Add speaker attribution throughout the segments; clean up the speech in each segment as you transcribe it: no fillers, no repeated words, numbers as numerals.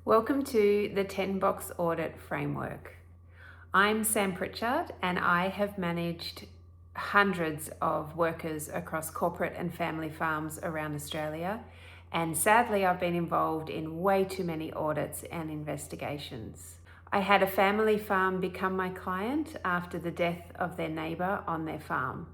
Speaker 1: Welcome to the 10 Box Audit Framework. I'm Sam Pritchard and I have managed hundreds of workers across corporate and family farms around Australia, and sadly I've been involved in way too many audits and investigations. I had a family farm become my client after the death of their neighbour on their farm.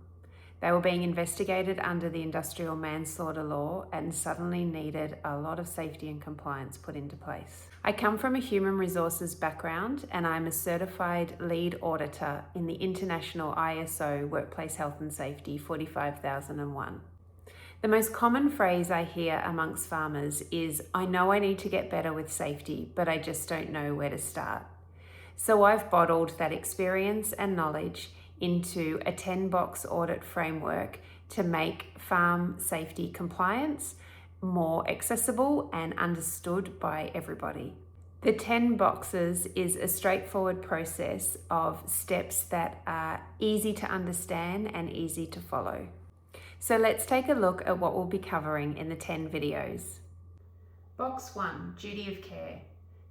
Speaker 1: They were being investigated under the industrial manslaughter law and suddenly needed a lot of safety and compliance put into place. I come from a human resources background and I'm a certified lead auditor in the International ISO Workplace Health and Safety 45001. The most common phrase I hear amongst farmers is, "I know I need to get better with safety, but I just don't know where to start." So I've bottled that experience and knowledge into a 10-box audit framework to make farm safety compliance more accessible and understood by everybody. The 10 boxes is a straightforward process of steps that are easy to understand and easy to follow. So let's take a look at what we'll be covering in the 10 videos. Box 1, duty of care.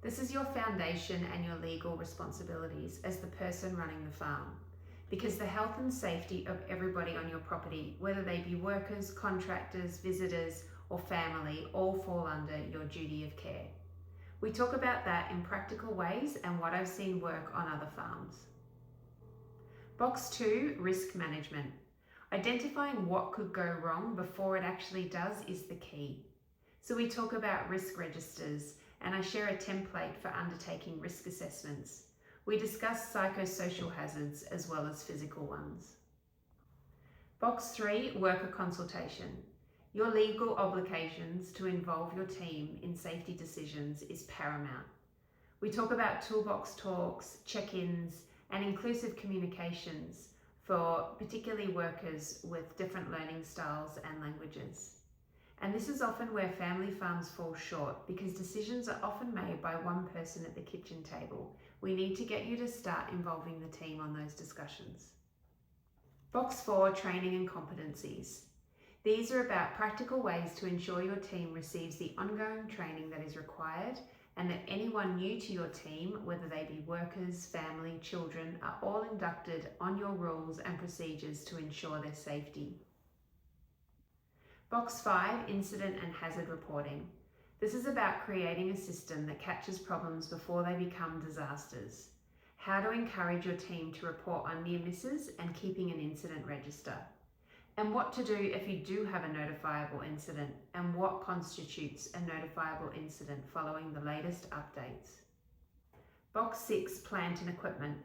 Speaker 1: This is your foundation and your legal responsibilities as the person running the farm, because the health and safety of everybody on your property, whether they be workers, contractors, visitors, or family, all fall under your duty of care. We talk about that in practical ways and what I've seen work on other farms. Box 2, risk management. Identifying what could go wrong before it actually does is the key. So we talk about risk registers, and I share a template for undertaking risk assessments. We discuss psychosocial hazards as well as physical ones. Box 3, worker consultation. Your legal obligations to involve your team in safety decisions is paramount. We talk about toolbox talks, check-ins, and inclusive communications for particularly workers with different learning styles and languages. And this is often where family farms fall short because decisions are often made by one person at the kitchen table. We need to get you to start involving the team on those discussions. Box 4, training and competencies. These are about practical ways to ensure your team receives the ongoing training that is required and that anyone new to your team, whether they be workers, family, children, are all inducted on your rules and procedures to ensure their safety. Box 5, incident and hazard reporting. This is about creating a system that catches problems before they become disasters. How to encourage your team to report on near misses and keeping an incident register. And what to do if you do have a notifiable incident and what constitutes a notifiable incident following the latest updates. Box 6, plant and equipment.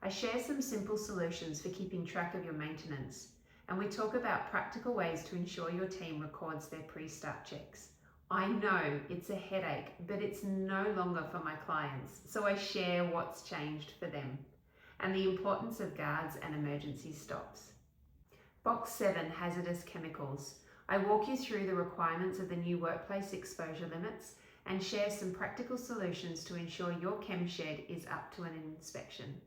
Speaker 1: I share some simple solutions for keeping track of your maintenance. And we talk about practical ways to ensure your team records their pre-start checks. I know it's a headache, but it's no longer for my clients, so I share what's changed for them and the importance of guards and emergency stops. Box 7, hazardous chemicals. I walk you through the requirements of the new workplace exposure limits and share some practical solutions to ensure your chem shed is up to an inspection.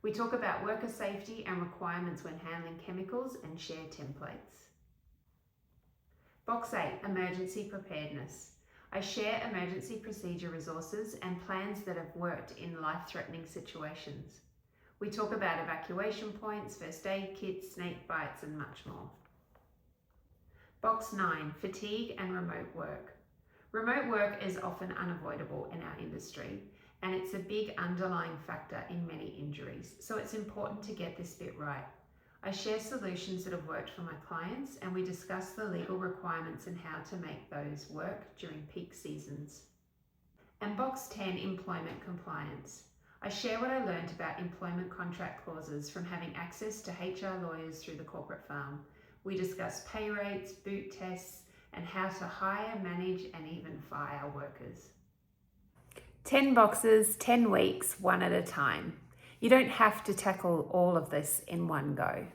Speaker 1: We talk about worker safety and requirements when handling chemicals and share templates. Box 8, emergency preparedness. I share emergency procedure resources and plans that have worked in life-threatening situations. We talk about evacuation points, first aid kits, snake bites, and much more. Box 9, fatigue and remote work. Remote work is often unavoidable in our industry, and it's a big underlying factor in many injuries, so it's important to get this bit right. I share solutions that have worked for my clients, and we discuss the legal requirements and how to make those work during peak seasons. And Box 10, employment compliance. I share what I learned about employment contract clauses from having access to HR lawyers through the corporate farm. We discuss pay rates, boot tests, and how to hire, manage, and even fire workers. 10 boxes, 10 weeks, one at a time. You don't have to tackle all of this in one go.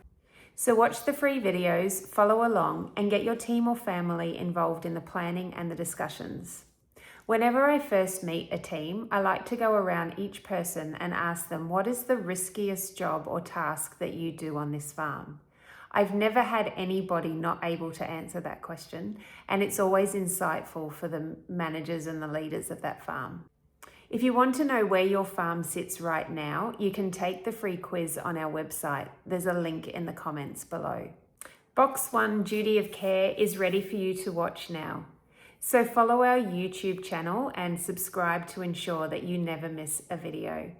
Speaker 1: So watch the free videos, follow along, and get your team or family involved in the planning and the discussions. Whenever I first meet a team, I like to go around each person and ask them, what is the riskiest job or task that you do on this farm? I've never had anybody not able to answer that question, and it's always insightful for the managers and the leaders of that farm. If you want to know where your farm sits right now, you can take the free quiz on our website. There's a link in the comments below. Box 1 Duty of Care is ready for you to watch now. So follow our YouTube channel and subscribe to ensure that you never miss a video.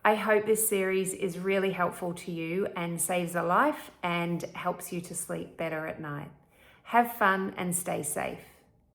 Speaker 1: I hope this series is really helpful to you and saves a life and helps you to sleep better at night. Have fun and stay safe.